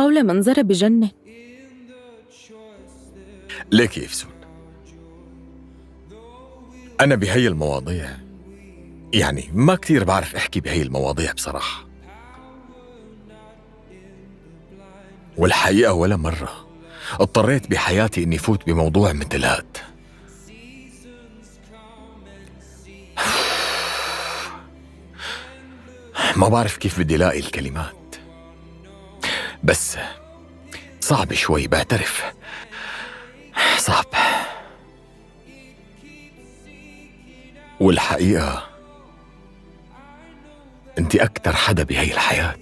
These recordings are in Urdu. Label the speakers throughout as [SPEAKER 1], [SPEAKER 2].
[SPEAKER 1] طاولة منظرها بجنن.
[SPEAKER 2] ليك يا إفسون، أنا بهي المواضيع يعني ما كتير بعرف أحكي بهي المواضيع بصراحة، والحقيقة ولا مرة اضطريت بحياتي إني فوت بموضوع مثل هاد. ما بعرف كيف بدي لاقي الكلمات، بس صعب شوي، بعترف صعب. والحقيقة انت أكتر حدا بهي الحياة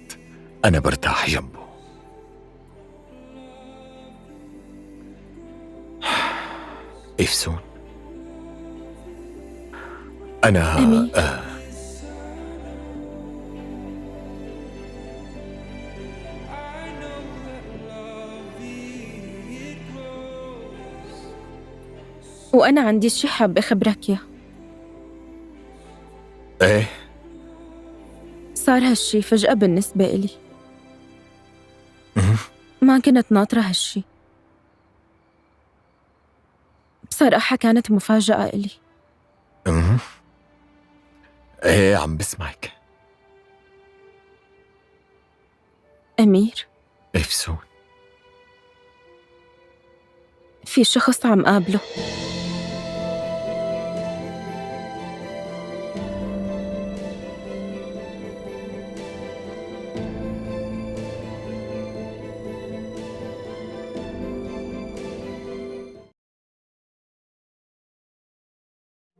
[SPEAKER 2] أنا برتاح جنبه. إفسون، أنا
[SPEAKER 1] أمير، وأنا عندي شي حاب أخبرك إياه.
[SPEAKER 2] إيه؟
[SPEAKER 1] صار هالشي فجأة بالنسبة إلي،
[SPEAKER 2] مهم.
[SPEAKER 1] ما كنت ناطرة هالشي. بصراحة كانت مفاجأة إلي.
[SPEAKER 2] مهم. إيه عم بسمعك
[SPEAKER 1] أمير،
[SPEAKER 2] إفسون.
[SPEAKER 1] في شخص عم قابله.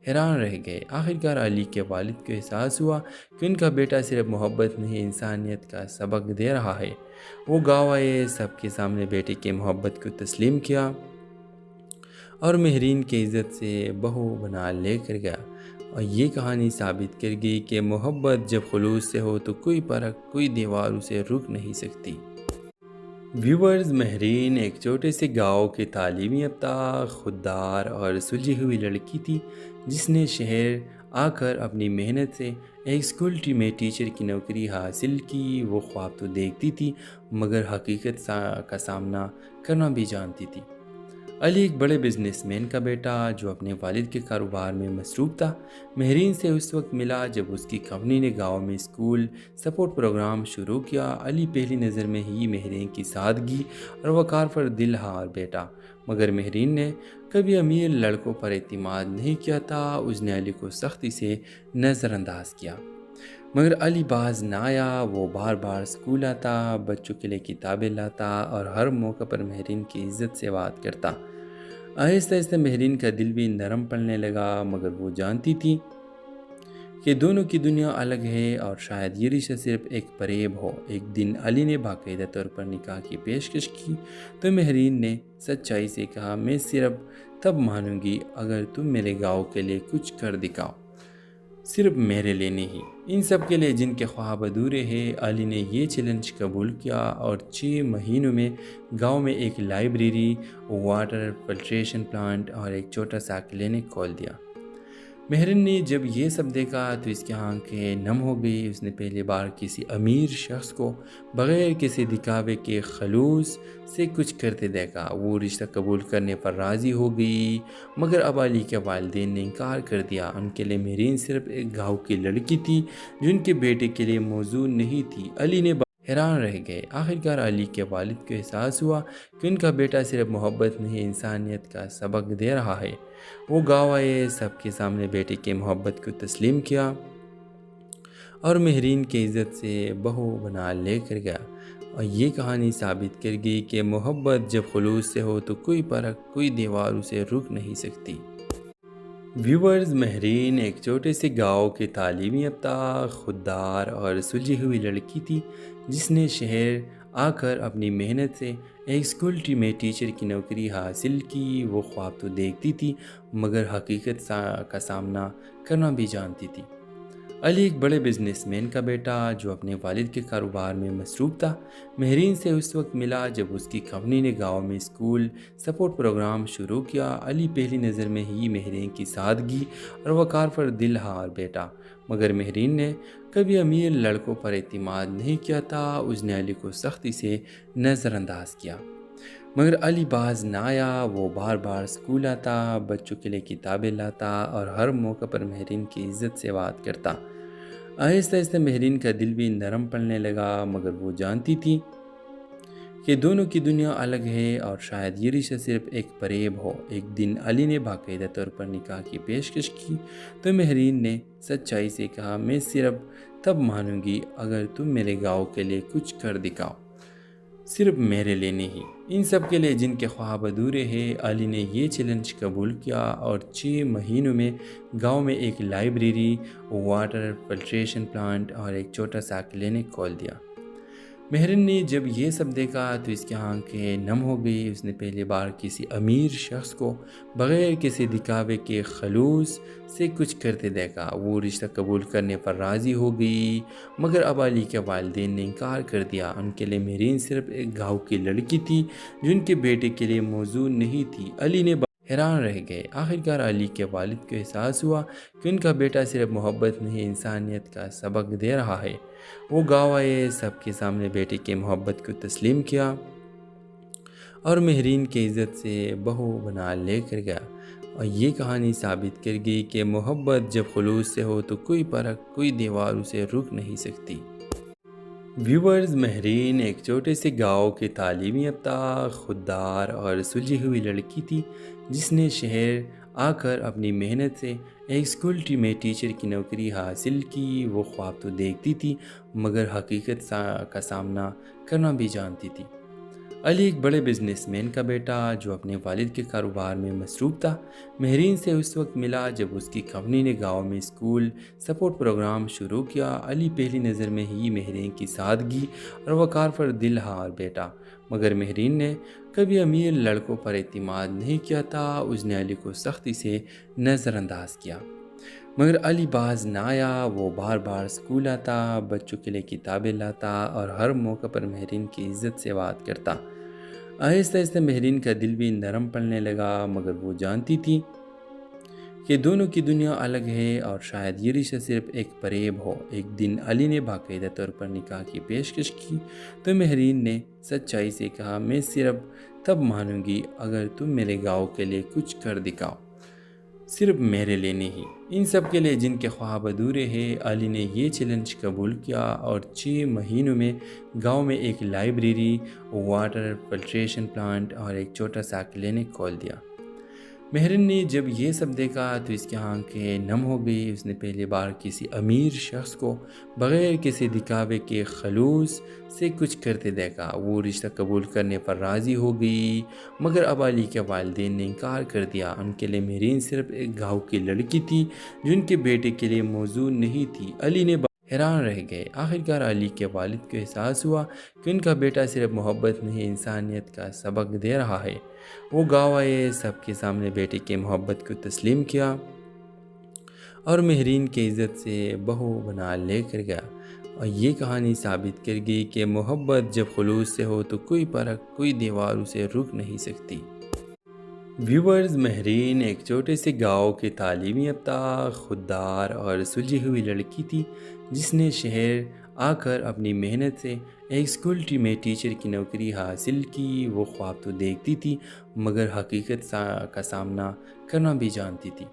[SPEAKER 3] حیران رہ گئے۔ آخرکار علی کے والد کو احساس ہوا کہ ان کا بیٹا صرف محبت نہیں انسانیت کا سبق دے رہا ہے۔ وہ گاؤں آئے، سب کے سامنے بیٹے کی محبت کو تسلیم کیا اور مہرین کی عزت سے بہو بنا لے کر گیا۔ اور یہ کہانی ثابت کر گئی کہ محبت جب خلوص سے ہو تو کوئی فرق، کوئی دیوار اسے رک نہیں سکتی۔ ویورز، مہرین ایک چھوٹے سے گاؤں کی تعلیم یافتہ، خوددار اور سلجھی ہوئی لڑکی تھی جس نے شہر آ کر اپنی محنت سے ایک اسکول میں ٹیچر کی نوکری حاصل کی۔ وہ خواب تو دیکھتی تھی مگر حقیقت کا سامنا کرنا بھی جانتی تھی۔ علی ایک بڑے بزنس مین کا بیٹا جو اپنے والد کے کاروبار میں مصروف تھا، مہرین سے اس وقت ملا جب اس کی کمپنی نے گاؤں میں اسکول سپورٹ پروگرام شروع کیا۔ علی پہلی نظر میں ہی مہرین کی سادگی اور وقار پر دل ہار بیٹھا، مگر مہرین نے کبھی امیر لڑکوں پر اعتماد نہیں کیا تھا۔ اس نے علی کو سختی سے نظر انداز کیا، مگر علی باز نہ آیا۔ وہ بار بار اسکول آتا، بچوں کے لیے کتابیں لاتا اور ہر موقع پر مہرین کی عزت سے بات کرتا۔ آہستہ آہستہ مہرین کا دل بھی نرم پڑنے لگا، مگر وہ جانتی تھی کہ دونوں کی دنیا الگ ہے اور شاید یہ رشتہ صرف ایک فریب ہو۔ ایک دن علی نے باقاعدہ طور پر نکاح کی پیشکش کی تو مہرین نے سچائی سے کہا، میں صرف تب مانوں گی اگر تم میرے گاؤں کے لیے کچھ کر دکھاؤ، صرف میرے لیے نہیں، ان سب کے لیے جن کے خواب ادھورے ہیں۔ علی نے یہ چیلنج قبول کیا اور 6 مہینوں میں گاؤں میں ایک لائبریری، واٹر فلٹریشن پلانٹ اور ایک چھوٹا سا کلینک کھول دیا۔ مہرین نے جب یہ سب دیکھا تو اس کی آنکھیں نم ہو گئی۔ اس نے پہلی بار کسی امیر شخص کو بغیر کسی دکھاوے کے خلوص سے کچھ کرتے دیکھا۔ وہ رشتہ قبول کرنے پر راضی ہو گئی، مگر اب علی کے والدین نے انکار کر دیا۔ ان کے لیے مہرین صرف ایک گاؤں کی لڑکی تھی جو ان کے بیٹے کے لیے موزوں نہیں تھی۔ علی نے حیران رہ گئے۔ آخرکار علی کے والد کو احساس ہوا کہ ان کا بیٹا صرف محبت نہیں انسانیت کا سبق دے رہا ہے۔ وہ گاؤں آئے، سب کے سامنے بیٹے کی محبت کو تسلیم کیا اور مہرین کی عزت سے بہو بنا لے کر گیا۔ اور یہ کہانی ثابت کر گئی کہ محبت جب خلوص سے ہو تو کوئی فرق، کوئی دیوار اسے رک نہیں سکتی۔ ویورز، مہرین ایک چھوٹے سے گاؤں کی تعلیم یافتہ، خوددار اور سلجھی ہوئی لڑکی تھی جس نے شہر آ کر اپنی محنت سے ایک اسکول میں ٹیچر کی نوکری حاصل کی۔ وہ خواب تو دیکھتی تھی مگر حقیقت کا سامنا کرنا بھی جانتی تھی۔ علی ایک بڑے بزنس مین کا بیٹا جو اپنے والد کے کاروبار میں مصروف تھا، مہرین سے اس وقت ملا جب اس کی کمپنی نے گاؤں میں اسکول سپورٹ پروگرام شروع کیا۔ علی پہلی نظر میں ہی مہرین کی سادگی اور وقار پر دل ہار بیٹھا، مگر مہرین نے کبھی امیر لڑکوں پر اعتماد نہیں کیا تھا۔ اس نے علی کو سختی سے نظر انداز کیا، مگر علی باز نہ آیا۔ وہ بار بار اسکول آتا، بچوں کے لیے کتابیں لاتا اور ہر موقع پر مہرین کی عزت سے بات کرتا۔ آہستہ آہستہ مہرین کا دل بھی نرم پڑنے لگا، مگر وہ جانتی تھی کہ دونوں کی دنیا الگ ہے اور شاید یہ رشتہ صرف ایک فریب ہو۔ ایک دن علی نے باقاعدہ طور پر نکاح کی پیشکش کی تو مہرین نے سچائی سے کہا، میں صرف تب مانوں گی اگر تم میرے گاؤں کے لیے کچھ کر دکھاؤ، صرف میرے لیے نہیں، ان سب کے لیے جن کے خواب ادھورے ہیں۔ علی نے یہ چیلنج قبول کیا اور 6 مہینوں میں گاؤں میں ایک لائبریری، واٹر فلٹریشن پلانٹ اور ایک چھوٹا سا کلینک کھول دیا۔ مہرین نے جب یہ سب دیکھا تو اس کی آنکھیں نم ہو گئی۔ اس نے پہلی بار کسی امیر شخص کو بغیر کسی دکھاوے کے خلوص سے کچھ کرتے دیکھا۔ وہ رشتہ قبول کرنے پر راضی ہو گئی، مگر اب علی کے والدین نے انکار کر دیا۔ ان کے لیے مہرین صرف ایک گاؤں کی لڑکی تھی جو ان کے بیٹے کے لیے موزوں نہیں تھی۔ علی نے حیران رہ گئے۔ آخرکار علی کے والد کو احساس ہوا کہ ان کا بیٹا صرف محبت نہیں، انسانیت کا سبق دے رہا ہے۔ وہ گاؤں آئے، سب کے سامنے بیٹے کی محبت کو تسلیم کیا اور مہرین کی عزت سے بہو بنا لے کر گیا۔ اور یہ کہانی ثابت کر گئی کہ محبت جب خلوص سے ہو تو کوئی فرق، کوئی دیوار اسے روک نہیں سکتی۔ ویورز، مہرین ایک چھوٹے سے گاؤں کی تعلیم یافتہ، خوددار اور سلجھی ہوئی لڑکی تھی جس نے شہر آ کر اپنی محنت سے ایک اسکول میں ٹیچر کی نوکری حاصل کی۔ وہ خواب تو دیکھتی تھی مگر حقیقت کا سامنا کرنا بھی جانتی تھی۔ علی ایک بڑے بزنس مین کا بیٹا جو اپنے والد کے کاروبار میں مصروف تھا، مہرین سے اس وقت ملا جب اس کی کمپنی نے گاؤں میں اسکول سپورٹ پروگرام شروع کیا۔ علی پہلی نظر میں ہی مہرین کی سادگی اور وقار پر دل ہار بیٹھا، مگر مہرین نے کبھی امیر لڑکوں پر اعتماد نہیں کیا تھا۔ اس نے علی کو سختی سے نظر انداز کیا، مگر علی باز نہ آیا۔ وہ بار بار اسکول آتا، بچوں کے لیے کتابیں لاتا اور ہر موقع پر مہرین کی عزت سے بات کرتا۔ آہستہ آہستہ مہرین کا دل بھی نرم پڑنے لگا، مگر وہ جانتی تھی کہ دونوں کی دنیا الگ ہے اور شاید یہ رشتہ صرف ایک فریب ہو۔ ایک دن علی نے باقاعدہ طور پر نکاح کی پیشکش کی تو مہرین نے سچائی سے کہا، میں صرف تب مانوں گی اگر تم میرے گاؤں کے لیے کچھ کر دکھاؤ، صرف میرے لیے نہیں، ان سب کے لیے جن کے خواب ادھورے ہیں۔ علی نے یہ چیلنج قبول کیا اور 6 مہینوں میں گاؤں میں ایک لائبریری، واٹر فلٹریشن پلانٹ اور ایک چھوٹا سا کلینک کھول دیا۔ مہرین نے جب یہ سب دیکھا تو اس کی آنکھیں نم ہو گئی۔ اس نے پہلی بار کسی امیر شخص کو بغیر کسی دکھاوے کے خلوص سے کچھ کرتے دیکھا۔ وہ رشتہ قبول کرنے پر راضی ہو گئی، مگر اب علی کے والدین نے انکار کر دیا۔ ان کے لیے مہرین صرف ایک گاؤں کی لڑکی تھی جو ان کے بیٹے کے لیے موزوں نہیں تھی۔ علی نے حیران رہ گئے۔ آخرکار علی کے والد کو احساس ہوا کہ ان کا بیٹا صرف محبت نہیں، انسانیت کا سبق دے رہا ہے۔ وہ گاؤں آئے، سب کے سامنے بیٹے کی محبت کو تسلیم کیا اور مہرین کی عزت سے بہو بنا لے کر گیا۔ اور یہ کہانی ثابت کر گئی کہ محبت جب خلوص سے ہو تو کوئی فرق، کوئی دیوار اسے روک نہیں سکتی۔ ویورز، مہرین ایک چھوٹے سے گاؤں کی تعلیم یافتہ، خوددار اور سلجھی ہوئی لڑکی تھی جس نے شہر آ کر اپنی محنت سے ایک اسکول میں ٹیچر کی نوکری حاصل کی۔ وہ خواب تو دیکھتی تھی مگر حقیقت کا سامنا کرنا بھی جانتی تھی۔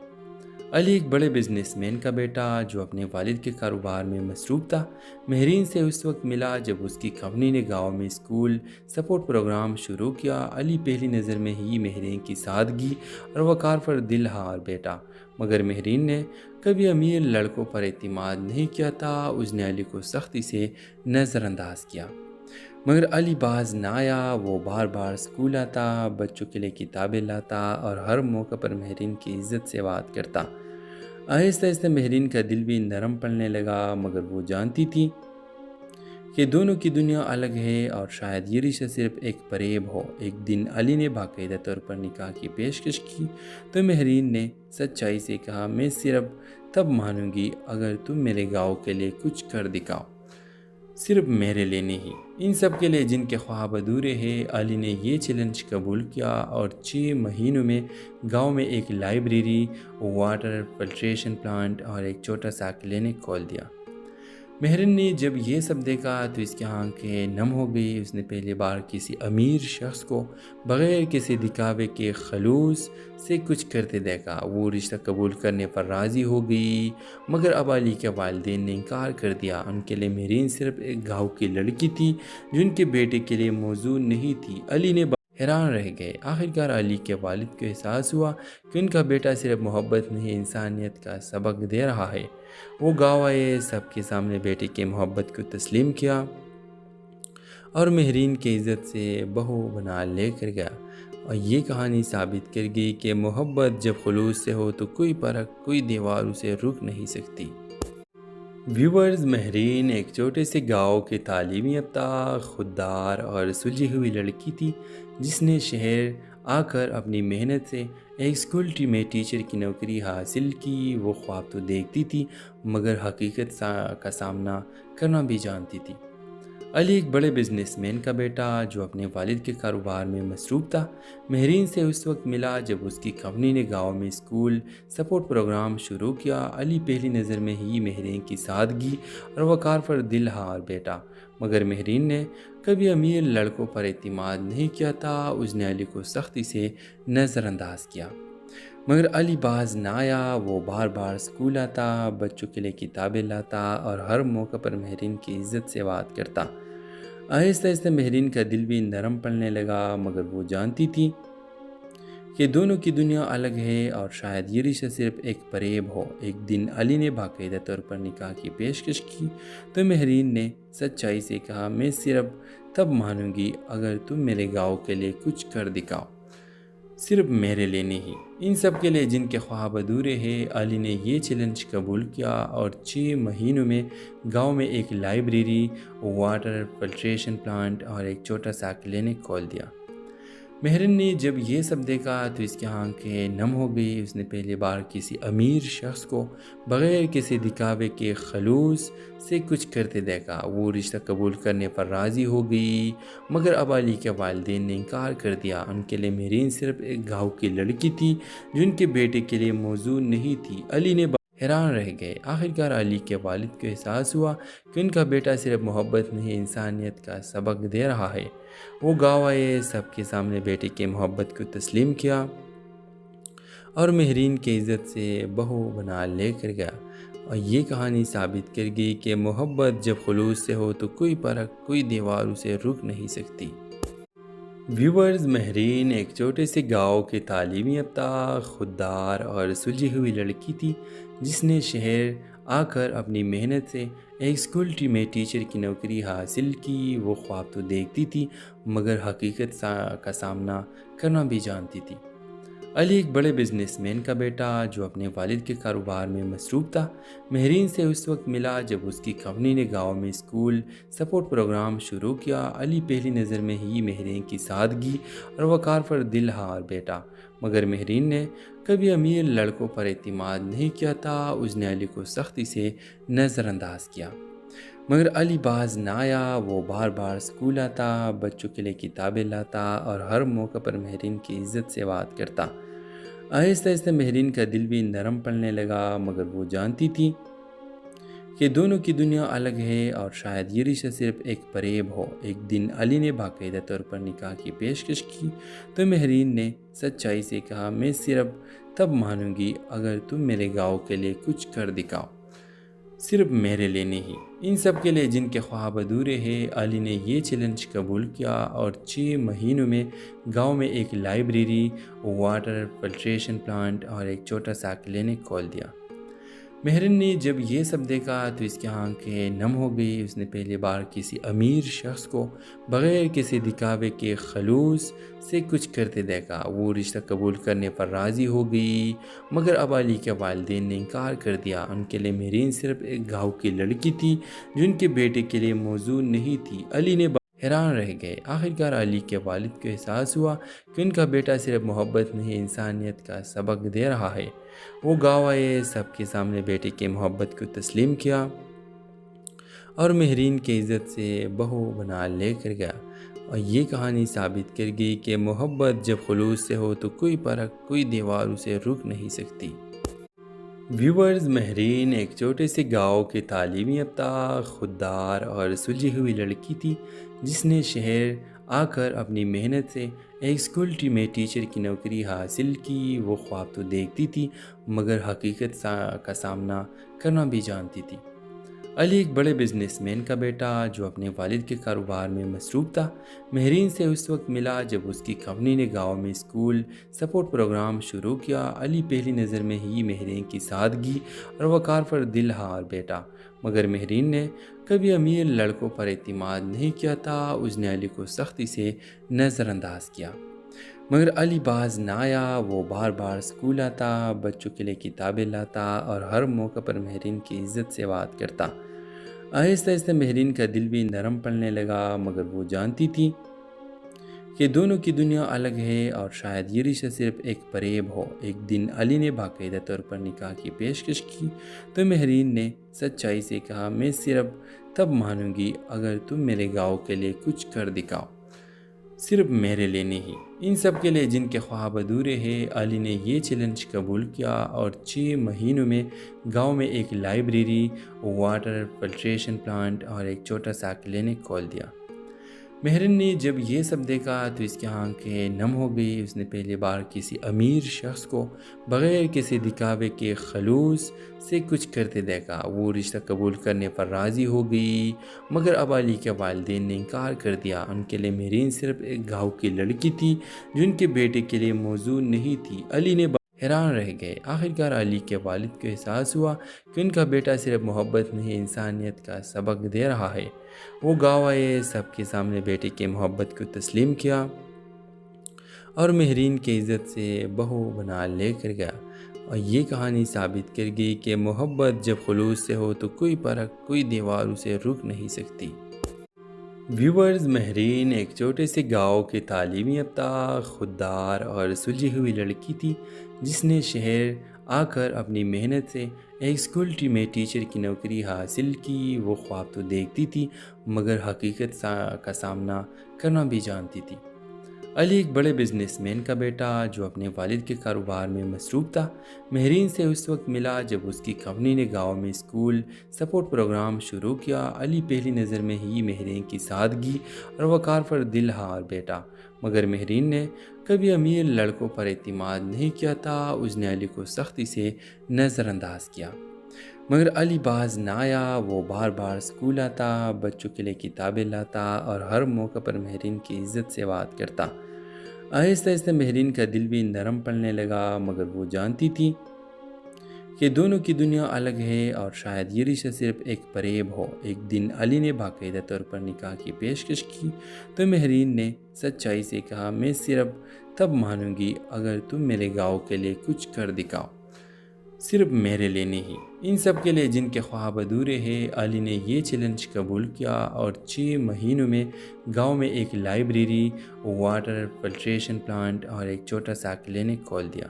[SPEAKER 3] علی ایک بڑے بزنس مین کا بیٹا جو اپنے والد کے کاروبار میں مصروف تھا، مہرین سے اس وقت ملا جب اس کی کمپنی نے گاؤں میں اسکول سپورٹ پروگرام شروع کیا۔ علی پہلی نظر میں ہی مہرین کی سادگی اور وقار پر دل ہار بیٹھا، مگر مہرین نے کبھی امیر لڑکوں پر اعتماد نہیں کیا تھا۔ اس نے علی کو سختی سے نظر انداز کیا، مگر علی باز نہ آیا۔ وہ بار بار اسکول آتا، بچوں کے لیے کتابیں لاتا اور ہر موقع پر مہرین کی عزت سے بات کرتا۔ آہستہ آہستہ مہرین کا دل بھی نرم پڑنے لگا، مگر وہ جانتی تھی کہ دونوں کی دنیا الگ ہے اور شاید یہ رشتہ صرف ایک فریب ہو۔ ایک دن علی نے باقاعدہ طور پر نکاح کی پیشکش کی تو مہرین نے سچائی سے کہا، میں صرف تب مانوں گی اگر تم میرے گاؤں کے لیے کچھ کر دکھاؤ، صرف میرے لیے نہیں، ان سب کے لیے جن کے خواب ادھورے ہیں۔ علی نے یہ چیلنج قبول کیا اور 6 مہینوں میں گاؤں میں ایک لائبریری، واٹر فلٹریشن پلانٹ اور ایک چھوٹا سا کلینک کھول دیا۔ مہرین نے جب یہ سب دیکھا تو اس کی آنکھیں نم ہو گئی۔ اس نے پہلی بار کسی امیر شخص کو بغیر کسی دکھاوے کے خلوص سے کچھ کرتے دیکھا۔ وہ رشتہ قبول کرنے پر راضی ہو گئی، مگر اب علی کے والدین نے انکار کر دیا۔ ان کے لیے مہرین صرف ایک گاؤں کی لڑکی تھی جو ان کے بیٹے کے لیے موزوں نہیں تھی۔ علی نے حیران رہ گئے۔ آخرکار علی کے والد کو احساس ہوا کہ ان کا بیٹا صرف محبت نہیں، انسانیت کا سبق دے رہا ہے۔ وہ گاؤں آئے، سب کے سامنے بیٹے کی محبت کو تسلیم کیا اور مہرین کی عزت سے بہو بنا لے کر گیا۔ اور یہ کہانی ثابت کر گئی کہ محبت جب خلوص سے ہو تو کوئی فرق، کوئی دیوار اسے روک نہیں سکتی۔ ویورز، مہرین ایک چھوٹے سے گاؤں کے تعلیم یافتہ، خوددار اور سلجھی ہوئی لڑکی تھی جس نے شہر آ کر اپنی محنت سے ایک اسکول میں ٹیچر کی نوکری حاصل کی۔ وہ خواب تو دیکھتی تھی مگر حقیقت کا سامنا کرنا بھی جانتی تھی۔ علی ایک بڑے بزنس مین کا بیٹا جو اپنے والد کے کاروبار میں مصروف تھا، مہرین سے اس وقت ملا جب اس کی کمپنی نے گاؤں میں اسکول سپورٹ پروگرام شروع کیا۔ علی پہلی نظر میں ہی مہرین کی سادگی اور وقار پر دل ہار بیٹھا، مگر مہرین نے کبھی امیر لڑکوں پر اعتماد نہیں کیا تھا۔ اس نے علی کو سختی سے نظر انداز کیا، مگر علی باز نہ آیا۔ وہ بار بار اسکول آتا، بچوں کے لیے کتابیں لاتا اور ہر موقع پر مہرین کی عزت سے بات کرتا۔ آہستہ آہستہ مہرین کا دل بھی نرم پڑنے لگا، مگر وہ جانتی تھی کہ دونوں کی دنیا الگ ہے اور شاید یہ رشتہ صرف ایک فریب ہو۔ ایک دن علی نے باقاعدہ طور پر نکاح کی پیشکش کی تو مہرین نے سچائی سے کہا، میں صرف تب مانوں گی اگر تم میرے گاؤں کے لیے کچھ کر دکھاؤ، صرف میرے لیے نہیں، ان سب کے لیے جن کے خواب ادھورے ہیں۔ علی نے یہ چیلنج قبول کیا اور 6 مہینوں میں گاؤں میں ایک لائبریری، واٹر فلٹریشن پلانٹ اور ایک چھوٹا سا کلینک کھول دیا۔ مہرین نے جب یہ سب دیکھا تو اس کی آنکھیں نم ہو گئی۔ اس نے پہلی بار کسی امیر شخص کو بغیر کسی دکھاوے کے خلوص سے کچھ کرتے دیکھا۔ وہ رشتہ قبول کرنے پر راضی ہو گئی، مگر اب علی کے والدین نے انکار کر دیا۔ ان کے لیے مہرین صرف ایک گاؤں کی لڑکی تھی جو ان کے بیٹے کے لیے موزوں نہیں تھی۔ علی نے حیران رہ گئے۔ آخرکار علی کے والد کو احساس ہوا کہ ان کا بیٹا صرف محبت نہیں، انسانیت کا سبق دے رہا ہے۔ وہ گاؤں آئے، سب کے سامنے بیٹے کی محبت کو تسلیم کیا اور مہرین کی عزت سے بہو بنا لے کر گیا۔ اور یہ کہانی ثابت کر گئی کہ محبت جب خلوص سے ہو تو کوئی فرق، کوئی دیوار اسے روک نہیں سکتی۔ ویورز، مہرین ایک چھوٹے سے گاؤں کے تعلیم یافتہ، خوددار اور سلجھی ہوئی لڑکی تھی جس نے شہر آ کر اپنی محنت سے ایک اسکول میں ٹیچر کی نوکری حاصل کی۔ وہ خواب تو دیکھتی تھی مگر حقیقت کا سامنا کرنا بھی جانتی تھی۔ علی ایک بڑے بزنس مین کا بیٹا جو اپنے والد کے کاروبار میں مصروف تھا، مہرین سے اس وقت ملا جب اس کی کمپنی نے گاؤں میں اسکول سپورٹ پروگرام شروع کیا۔ علی پہلی نظر میں ہی مہرین کی سادگی اور وقار پر دل ہار بیٹھا، مگر مہرین نے کبھی امیر لڑکوں پر اعتماد نہیں کیا تھا۔ اس نے علی کو سختی سے نظر انداز کیا، مگر علی باز نہ آیا۔ وہ بار بار اسکول آتا، بچوں کے لیے کتابیں لاتا اور ہر موقع پر مہرین کی عزت سے بات کرتا۔ آہستہ آہستہ مہرین کا دل بھی نرم پڑنے لگا، مگر وہ جانتی تھی کہ دونوں کی دنیا الگ ہے اور شاید یہ رشتہ صرف ایک فریب ہو۔ ایک دن علی نے باقاعدہ طور پر نکاح کی پیشکش کی تو مہرین نے سچائی سے کہا، میں صرف تب مانوں گی اگر تم میرے گاؤں کے لیے کچھ کر دکھاؤ، صرف میرے لیے نہیں، ان سب کے لیے جن کے خواب ادھورے ہیں۔ علی نے یہ چیلنج قبول کیا اور 6 مہینوں میں گاؤں میں ایک لائبریری، واٹر فلٹریشن پلانٹ اور ایک چھوٹا سا کلینک کھول دیا۔ مہرین نے جب یہ سب دیکھا تو اس کی آنکھیں نم ہو گئی۔ اس نے پہلی بار کسی امیر شخص کو بغیر کسی دکھاوے کے خلوص سے کچھ کرتے دیکھا۔ وہ رشتہ قبول کرنے پر راضی ہو گئی، مگر اب علی کے والدین نے انکار کر دیا۔ ان کے لیے مہرین صرف ایک گاؤں کی لڑکی تھی جو ان کے بیٹے کے لیے موزوں نہیں تھی۔ علی نے حیران رہ گئے۔ آخرکار علی کے والد کو احساس ہوا کہ ان کا بیٹا صرف محبت نہیں انسانیت کا سبق دے رہا ہے۔ وہ گاؤں آئے، سب کے سامنے بیٹے کی محبت کو تسلیم کیا اور مہرین کی عزت سے بہو بنا لے کر گیا۔ اور یہ کہانی ثابت کر گئی کہ محبت جب خلوص سے ہو تو کوئی پرکھ، کوئی دیوار اسے روک نہیں سکتی۔ ویورز، مہرین ایک چھوٹے سے گاؤں کی تعلیم یافتہ، خوددار اور سلجھی ہوئی لڑکی تھی جس نے شہر آ کر اپنی محنت سے ایک اسکول میں ٹیچر کی نوکری حاصل کی۔ وہ خواب تو دیکھتی تھی مگر حقیقت کا سامنا کرنا بھی جانتی تھی۔ علی ایک بڑے بزنس مین کا بیٹا جو اپنے والد کے کاروبار میں مصروف تھا، مہرین سے اس وقت ملا جب اس کی کمپنی نے گاؤں میں اسکول سپورٹ پروگرام شروع کیا۔ علی پہلی نظر میں ہی مہرین کی سادگی اور وقار پر دل ہار بیٹھا، مگر مہرین نے کبھی امیر لڑکوں پر اعتماد نہیں کیا تھا۔ اس نے علی کو سختی سے نظر انداز کیا مگر علی باز نہ آیا۔ وہ بار بار اسکول آتا، بچوں کے لیے کتابیں لاتا اور ہر موقع پر مہرین کی عزت سے بات کرتا۔ آہستہ آہستہ مہرین کا دل بھی نرم پڑنے لگا، مگر وہ جانتی تھی کہ دونوں کی دنیا الگ ہے اور شاید یہ رشتہ صرف ایک فریب ہو۔ ایک دن علی نے باقاعدہ طور پر نکاح کی پیشکش کی تو مہرین نے سچائی سے کہا، میں صرف تب مانوں گی اگر تم میرے گاؤں کے لیے کچھ کر دکھاؤ، صرف میرے لیے نہیں، ان سب کے لیے جن کے خواب ادھورے ہیں۔ علی نے یہ چیلنج قبول کیا اور 6 مہینوں میں گاؤں میں ایک لائبریری، واٹر فلٹریشن پلانٹ اور ایک چھوٹا سا کلینک کھول دیا۔ مہرین نے جب یہ سب دیکھا تو اس کی آنکھیں نم ہو گئی۔ اس نے پہلی بار کسی امیر شخص کو بغیر کسی دکھاوے کے خلوص سے کچھ کرتے دیکھا۔ وہ رشتہ قبول کرنے پر راضی ہو گئی مگر اب علی کے والدین نے انکار کر دیا۔ ان کے لیے مہرین صرف ایک گاؤں کی لڑکی تھی جو ان کے بیٹے کے لیے موزوں نہیں تھی۔ علی نے حیران رہ گئے۔ آخرکار علی کے والد کو احساس ہوا کہ ان کا بیٹا صرف محبت نہیں انسانیت کا سبق دے رہا ہے۔ وہ گاؤں آئے، سب کے سامنے بیٹے کی محبت کو تسلیم کیا اور مہرین کی عزت سے بہو بنا لے کر گیا۔ اور یہ کہانی ثابت کر گئی کہ محبت جب خلوص سے ہو تو کوئی پرکھ، کوئی دیوار اسے روک نہیں سکتی۔ ویورز، مہرین ایک چھوٹے سے گاؤں کی تعلیم یافتہ، خوددار اور سلجھی ہوئی لڑکی تھی جس نے شہر آ کر اپنی محنت سے ایک اسکول میں ٹیچر کی نوکری حاصل کی۔ وہ خواب تو دیکھتی تھی مگر حقیقت کا سامنا کرنا بھی جانتی تھی۔ علی ایک بڑے بزنس مین کا بیٹا جو اپنے والد کے کاروبار میں مصروف تھا، مہرین سے اس وقت ملا جب اس کی کمپنی نے گاؤں میں اسکول سپورٹ پروگرام شروع کیا۔ علی پہلی نظر میں ہی مہرین کی سادگی اور وقار پر دل ہار بیٹھا، مگر مہرین نے کبھی امیر لڑکوں پر اعتماد نہیں کیا تھا۔ اس نے علی کو سختی سے نظر انداز کیا مگر علی باز نہ آیا۔ وہ بار بار اسکول آتا، بچوں کے لیے کتابیں لاتا اور ہر موقع پر مہرین کی عزت سے بات کرتا۔ آہستہ آہستہ مہرین کا دل بھی نرم پڑنے لگا، مگر وہ جانتی تھی کہ دونوں کی دنیا الگ ہے اور شاید یہ رشتہ صرف ایک فریب ہو۔ ایک دن علی نے باقاعدہ طور پر نکاح کی پیشکش کی تو مہرین نے سچائی سے کہا، میں صرف تب مانوں گی اگر تم میرے گاؤں کے لیے کچھ کر دکھاؤ، صرف میرے لیے نہیں، ان سب کے لیے جن کے خواب ادھورے ہیں۔ علی نے یہ چیلنج قبول کیا اور 6 مہینوں میں گاؤں میں ایک لائبریری، واٹر فلٹریشن پلانٹ اور ایک چھوٹا سا کلینک کھول دیا۔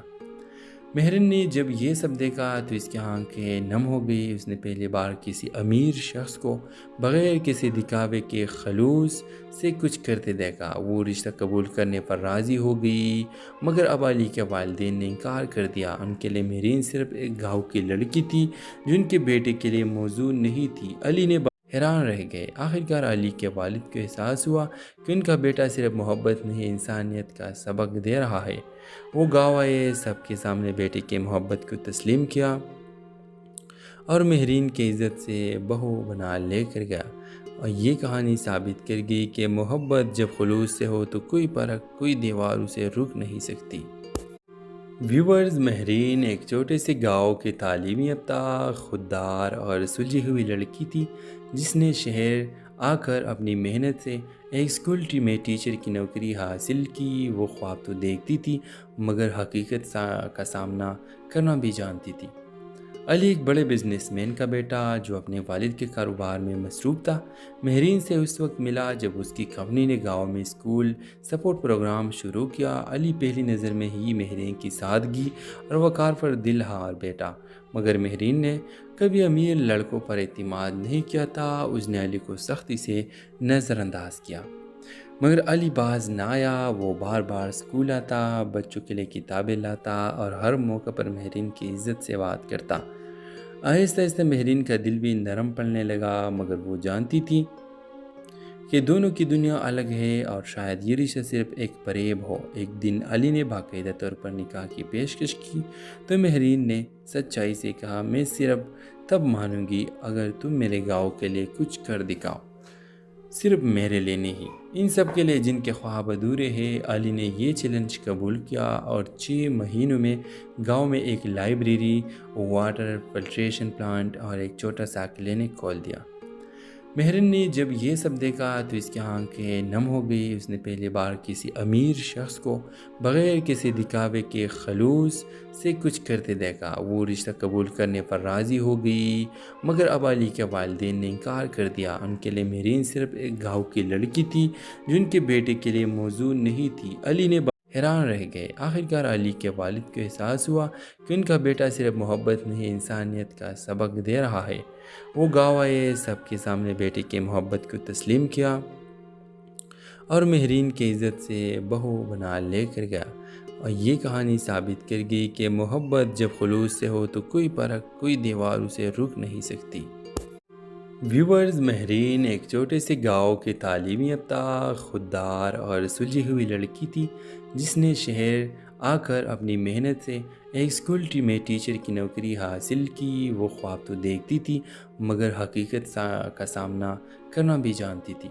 [SPEAKER 3] مہرین نے جب یہ سب دیکھا تو اس کی آنکھیں نم ہو گئی۔ اس نے پہلی بار کسی امیر شخص کو بغیر کسی دکھاوے کے خلوص سے کچھ کرتے دیکھا۔ وہ رشتہ قبول کرنے پر راضی ہو گئی مگر اب علی کے والدین نے انکار کر دیا۔ ان کے لیے مہرین صرف ایک گاؤں کی لڑکی تھی جو ان کے بیٹے کے لیے موزوں نہیں تھی۔ علی نے حیران رہ گئے۔ آخرکار علی کے والد کو احساس ہوا کہ ان کا بیٹا صرف محبت نہیں انسانیت کا سبق دے رہا ہے۔ وہ گاؤں آئے، سب کے سامنے بیٹے کی محبت کو تسلیم کیا اور مہرین کی عزت سے بہو بنا لے کر گیا۔ اور یہ کہانی ثابت کر گئی کہ محبت جب خلوص سے ہو تو کوئی پرکھ، کوئی دیوار اسے روک نہیں سکتی۔ ویورز، مہرین ایک چھوٹے سے گاؤں کی تعلیم یافتہ، خوددار اور سلجھی ہوئی لڑکی تھی جس نے شہر آ کر اپنی محنت سے ایک اسکول میں ٹیچر کی نوکری حاصل کی۔ وہ خواب تو دیکھتی تھی مگر حقیقت کا سامنا کرنا بھی جانتی تھی۔ علی ایک بڑے بزنس مین کا بیٹا جو اپنے والد کے کاروبار میں مصروف تھا، مہرین سے اس وقت ملا جب اس کی کمپنی نے گاؤں میں اسکول سپورٹ پروگرام شروع کیا۔ علی پہلی نظر میں ہی مہرین کی سادگی اور وقار پر دل ہار بیٹھا، مگر مہرین نے کبھی امیر لڑکوں پر اعتماد نہیں کیا تھا۔ اس نے علی کو سختی سے نظر انداز کیا، مگر علی باز نہ آیا۔ وہ بار بار اسکول آتا، بچوں کے لیے کتابیں لاتا اور ہر موقع پر مہرین کی عزت سے بات کرتا۔ آہستہ آہستہ مہرین کا دل بھی نرم پڑنے لگا، مگر وہ جانتی تھی کہ دونوں کی دنیا الگ ہے اور شاید یہ رشتہ صرف ایک فریب ہو۔ ایک دن علی نے باقاعدہ طور پر نکاح کی پیشکش کی تو مہرین نے سچائی سے کہا، میں صرف تب مانوں گی اگر تم میرے گاؤں کے لیے کچھ کر دکھاؤ، صرف میرے لیے نہیں، ان سب کے لیے جن کے خواب ادھورے ہیں۔ علی نے یہ چیلنج قبول کیا اور 6 مہینوں میں گاؤں میں ایک لائبریری، واٹر فلٹریشن پلانٹ اور ایک چھوٹا سا کلینک کھول دیا۔ مہرین نے جب یہ سب دیکھا تو اس کی آنکھیں نم ہو گئی۔ اس نے پہلی بار کسی امیر شخص کو بغیر کسی دکھاوے کے خلوص سے کچھ کرتے دیکھا۔ وہ رشتہ قبول کرنے پر راضی ہو گئی، مگر اب علی کے والدین نے انکار کر دیا۔ ان کے لیے مہرین صرف ایک گاؤں کی لڑکی تھی جو ان کے بیٹے کے لیے موزوں نہیں تھی۔ علی نے حیران رہ گئے۔ آخرکار علی کے والد کو احساس ہوا کہ ان کا بیٹا صرف محبت نہیں، انسانیت کا سبق دے رہا ہے۔ وہ گاؤں آئے، سب کے سامنے بیٹے کی محبت کو تسلیم کیا اور مہرین کی عزت سے بہو بنا لے کر گیا۔ اور یہ کہانی ثابت کر گئی کہ محبت جب خلوص سے ہو تو کوئی فرق، کوئی دیوار اسے روک نہیں سکتی۔ ویورز، مہرین ایک چھوٹے سے گاؤں کی تعلیم یافتہ، خوددار اور سلجھی ہوئی لڑکی تھی جس نے شہر آ کر اپنی محنت سے ایک اسکول میں ٹیچر کی نوکری حاصل کی۔ وہ خواب تو دیکھتی تھی مگر حقیقت کا سامنا کرنا بھی جانتی تھی۔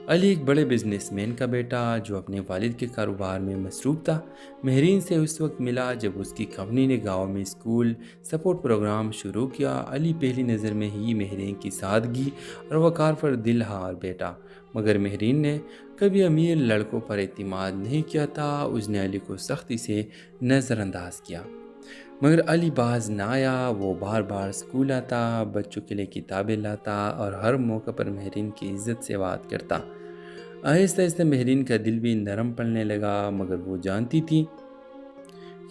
[SPEAKER 3] علی ایک بڑے بزنس مین کا بیٹا جو اپنے والد کے کاروبار میں مصروف تھا، مہرین سے اس وقت ملا جب اس کی کمپنی نے گاؤں میں اسکول سپورٹ پروگرام شروع کیا۔ علی پہلی نظر میں ہی مہرین کی سادگی اور وقار پر دل ہار بیٹھا، مگر مہرین نے کبھی امیر لڑکوں پر اعتماد نہیں کیا تھا۔ اس نے علی کو سختی سے نظر انداز کیا، مگر علی باز نہ آیا۔ وہ بار بار اسکول آتا، بچوں کے لیے کتابیں لاتا اور ہر موقع پر مہرین کی عزت سے بات کرتا۔ آہستہ آہستہ مہرین کا دل بھی نرم پڑنے لگا، مگر وہ جانتی تھی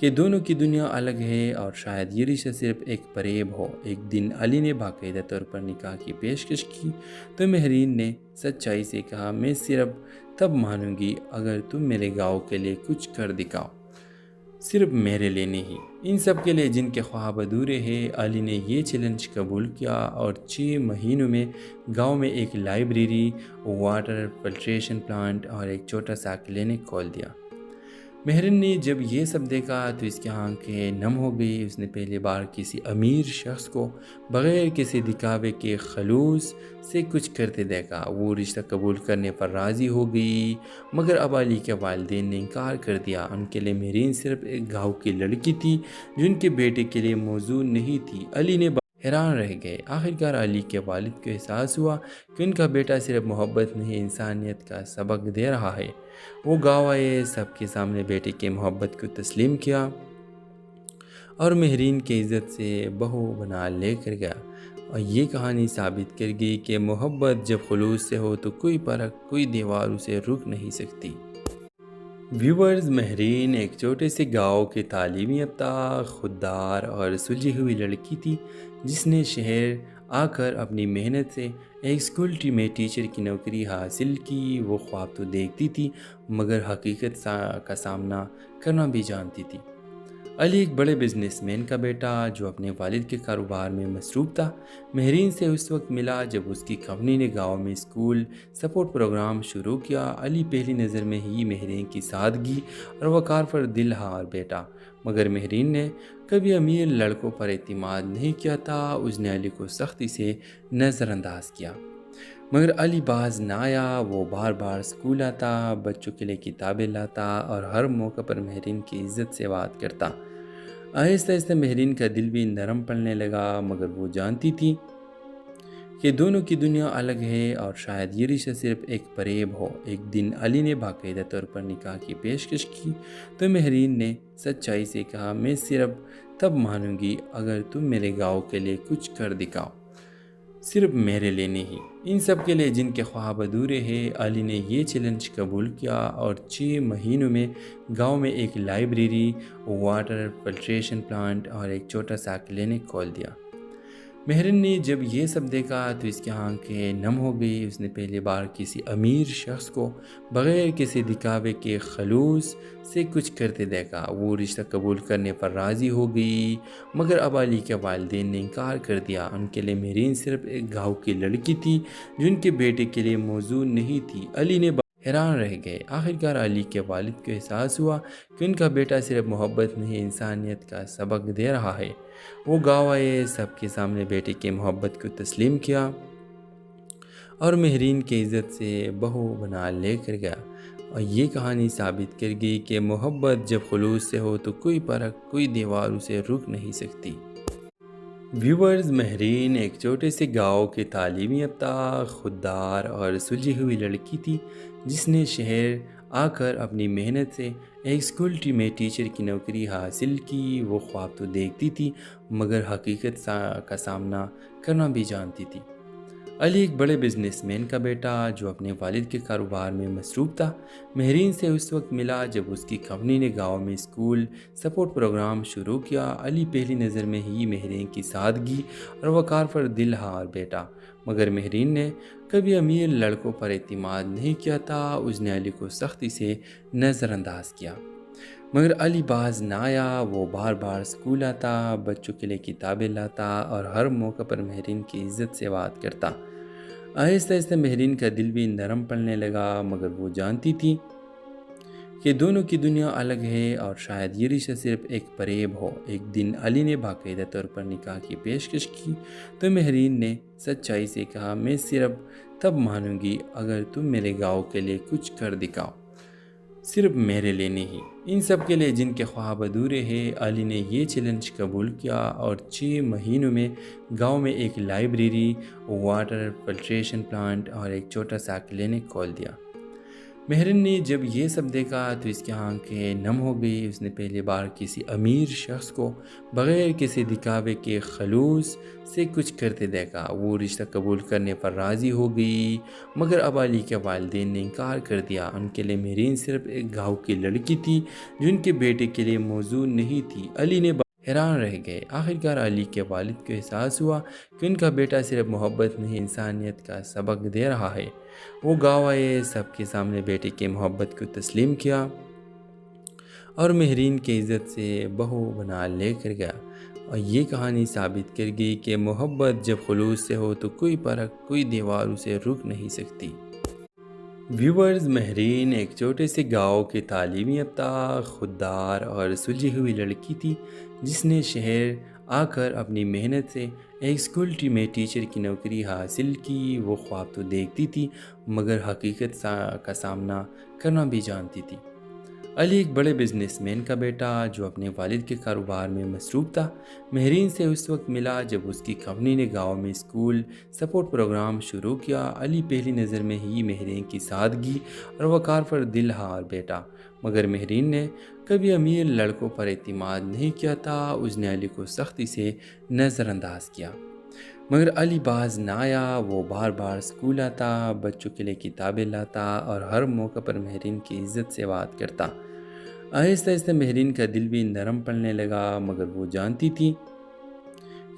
[SPEAKER 3] کہ دونوں کی دنیا الگ ہے اور شاید یہ رشتہ صرف ایک فریب ہو۔ ایک دن علی نے باقاعدہ طور پر نکاح کی پیشکش کی تو مہرین نے سچائی سے کہا، میں صرف تب مانوں گی اگر تم میرے گاؤں کے لیے کچھ کر دکھاؤ، صرف میرے لیے نہیں، ان سب کے لیے جن کے خواب ادھورے ہیں۔ علی نے یہ چیلنج قبول کیا اور 6 مہینوں میں گاؤں میں ایک لائبریری، واٹر فلٹریشن پلانٹ اور ایک چھوٹا سا کلینک کھول دیا۔ مہرین نے جب یہ سب دیکھا تو اس کی آنکھیں نم ہو گئی۔ اس نے پہلی بار کسی امیر شخص کو بغیر کسی دکھاوے کے خلوص سے کچھ کرتے دیکھا۔ وہ رشتہ قبول کرنے پر راضی ہو گئی، مگر اب علی کے والدین نے انکار کر دیا۔ ان کے لیے مہرین صرف ایک گاؤں کی لڑکی تھی جو ان کے بیٹے کے لیے موزوں نہیں تھی۔ علی نے حیران رہ گئے۔ آخرکار علی کے والد کو احساس ہوا کہ ان کا بیٹا صرف محبت نہیں، انسانیت کا سبق دے رہا ہے۔ وہ گاؤں آئے، سب کے سامنے بیٹے کی محبت کو تسلیم کیا اور مہرین کی عزت سے بہو بنا لے کر گیا۔ اور یہ کہانی ثابت کر گئی کہ محبت جب خلوص سے ہو تو کوئی فرق، کوئی دیوار اسے روک نہیں سکتی۔ ویورز، مہرین ایک چھوٹے سے گاؤں کی تعلیم یافتہ، خوددار اور سلجھی ہوئی لڑکی تھی جس نے شہر آ کر اپنی محنت سے ایک اسکول میں ٹیچر کی نوکری حاصل کی۔ وہ خواب تو دیکھتی تھی مگر حقیقت کا سامنا کرنا بھی جانتی تھی۔ علی ایک بڑے بزنس مین کا بیٹا جو اپنے والد کے کاروبار میں مصروف تھا، مہرین سے اس وقت ملا جب اس کی کمپنی نے گاؤں میں اسکول سپورٹ پروگرام شروع کیا۔ علی پہلی نظر میں ہی مہرین کی سادگی اور وقار پر دل ہار بیٹھا، مگر مہرین نے کبھی امیر لڑکوں پر اعتماد نہیں کیا تھا۔ اس نے علی کو سختی سے نظر انداز کیا، مگر علی باز نہ آیا۔ وہ بار بار اسکول آتا، بچوں کے لیے کتابیں لاتا اور ہر موقع پر مہرین کی عزت سے بات کرتا۔ آہستہ آہستہ مہرین کا دل بھی نرم پڑنے لگا، مگر وہ جانتی تھی کہ دونوں کی دنیا الگ ہے اور شاید یہ رشتہ صرف ایک فریب ہو۔ ایک دن علی نے باقاعدہ طور پر نکاح کی پیشکش کی تو مہرین نے سچائی سے کہا، میں صرف تب مانوں گی اگر تم میرے گاؤں کے لیے کچھ کر دکھاؤ، صرف میرے لیے نہیں، ان سب کے لیے جن کے خواب ادھورے ہیں۔ علی نے یہ چیلنج قبول کیا اور 6 مہینوں میں گاؤں میں ایک لائبریری، واٹر فلٹریشن پلانٹ اور ایک چھوٹا سا کلینک کھول دیا۔ مہرین نے جب یہ سب دیکھا تو اس کی آنکھیں نم ہو گئی۔ اس نے پہلی بار کسی امیر شخص کو بغیر کسی دکھاوے کے خلوص سے کچھ کرتے دیکھا۔ وہ رشتہ قبول کرنے پر راضی ہو گئی، مگر اب علی کے والدین نے انکار کر دیا۔ ان کے لیے مہرین صرف ایک گاؤں کی لڑکی تھی جو ان کے بیٹے کے لیے موزوں نہیں تھی۔ علی نے حیران رہ گئے۔ آخرکار علی کے والد کو احساس ہوا کہ ان کا بیٹا صرف محبت نہیں، انسانیت کا سبق دے رہا ہے۔ وہ گاؤں آئے، سب کے سامنے بیٹے کی محبت کو تسلیم کیا اور مہرین کی عزت سے بہو بنا لے کر گیا۔ اور یہ کہانی ثابت کر گئی کہ محبت جب خلوص سے ہو تو کوئی فرق، کوئی دیوار اسے روک نہیں سکتی۔ ویورز، مہرین ایک چھوٹے سے گاؤں کی تعلیم یافتہ، خوددار اور سلجھی ہوئی لڑکی تھی جس نے شہر آ کر اپنی محنت سے ایک اسکول میں ٹیچر کی نوکری حاصل کی۔ وہ خواب تو دیکھتی تھی مگر حقیقت کا سامنا کرنا بھی جانتی تھی۔ علی ایک بڑے بزنس مین کا بیٹا جو اپنے والد کے کاروبار میں مصروف تھا، مہرین سے اس وقت ملا جب اس کی کمپنی نے گاؤں میں اسکول سپورٹ پروگرام شروع کیا۔ علی پہلی نظر میں ہی مہرین کی سادگی اور وقار پر دل ہار بیٹھا، مگر مہرین نے کبھی امیر لڑکوں پر اعتماد نہیں کیا تھا۔ اس نے علی کو سختی سے نظر انداز کیا، مگر علی باز نہ آیا۔ وہ بار بار اسکول آتا، بچوں کے لیے کتابیں لاتا اور ہر موقع پر مہرین کی عزت سے بات کرتا۔ آہستہ آہستہ مہرین کا دل بھی نرم پڑنے لگا، مگر وہ جانتی تھی کہ دونوں کی دنیا الگ ہے اور شاید یہ رشتہ صرف ایک فریب ہو۔ ایک دن علی نے باقاعدہ طور پر نکاح کی پیشکش کی تو مہرین نے سچائی سے کہا، میں صرف تب مانوں گی اگر تم میرے گاؤں کے لیے کچھ کر دکھاؤ، صرف میرے لیے نہیں، ان سب کے لیے جن کے خواب ادھورے ہیں۔ علی نے یہ چیلنج قبول کیا اور 6 مہینوں میں گاؤں میں ایک لائبریری، واٹر فلٹریشن پلانٹ اور ایک چھوٹا سا کلینک کھول دیا۔ مہرین نے جب یہ سب دیکھا تو اس کی آنکھیں نم ہو گئی۔ اس نے پہلی بار کسی امیر شخص کو بغیر کسی دکھاوے کے خلوص سے کچھ کرتے دیکھا۔ وہ رشتہ قبول کرنے پر راضی ہو گئی، مگر اب علی کے والدین نے انکار کر دیا۔ ان کے لیے مہرین صرف ایک گاؤں کی لڑکی تھی جو ان کے بیٹے کے لیے موزوں نہیں تھی۔ علی نے حیران رہ گئے۔ آخرکار علی کے والد کو احساس ہوا کہ ان کا بیٹا صرف محبت نہیں، انسانیت کا سبق دے رہا ہے۔ وہ گاؤں آئے، سب کے سامنے بیٹے کی محبت کو تسلیم کیا اور مہرین کی عزت سے بہو بنا لے کر گیا۔ اور یہ کہانی ثابت کر گئی کہ محبت جب خلوص سے ہو تو کوئی فرق، کوئی دیوار اسے روک نہیں سکتی۔ ویورز، مہرین ایک چھوٹے سے گاؤں کی تعلیم یافتہ، خوددار اور سلجھی ہوئی لڑکی تھی جس نے شہر آ کر اپنی محنت سے ایک اسکول میں ٹیچر کی نوکری حاصل کی۔ وہ خواب تو دیکھتی تھی مگر حقیقت کا سامنا کرنا بھی جانتی تھی۔ علی ایک بڑے بزنس مین کا بیٹا جو اپنے والد کے کاروبار میں مصروف تھا، مہرین سے اس وقت ملا جب اس کی کمپنی نے گاؤں میں اسکول سپورٹ پروگرام شروع کیا۔ علی پہلی نظر میں ہی مہرین کی سادگی اور وقار پر دل ہار بیٹھا، مگر مہرین نے کبھی امیر لڑکوں پر اعتماد نہیں کیا تھا۔ اس نے علی کو سختی سے نظر انداز کیا، مگر علی باز نہ آیا۔ وہ بار بار اسکول آتا، بچوں کے لیے کتابیں لاتا اور ہر موقع پر مہرین کی عزت سے بات کرتا۔ آہستہ آہستہ مہرین کا دل بھی نرم پڑنے لگا، مگر وہ جانتی تھی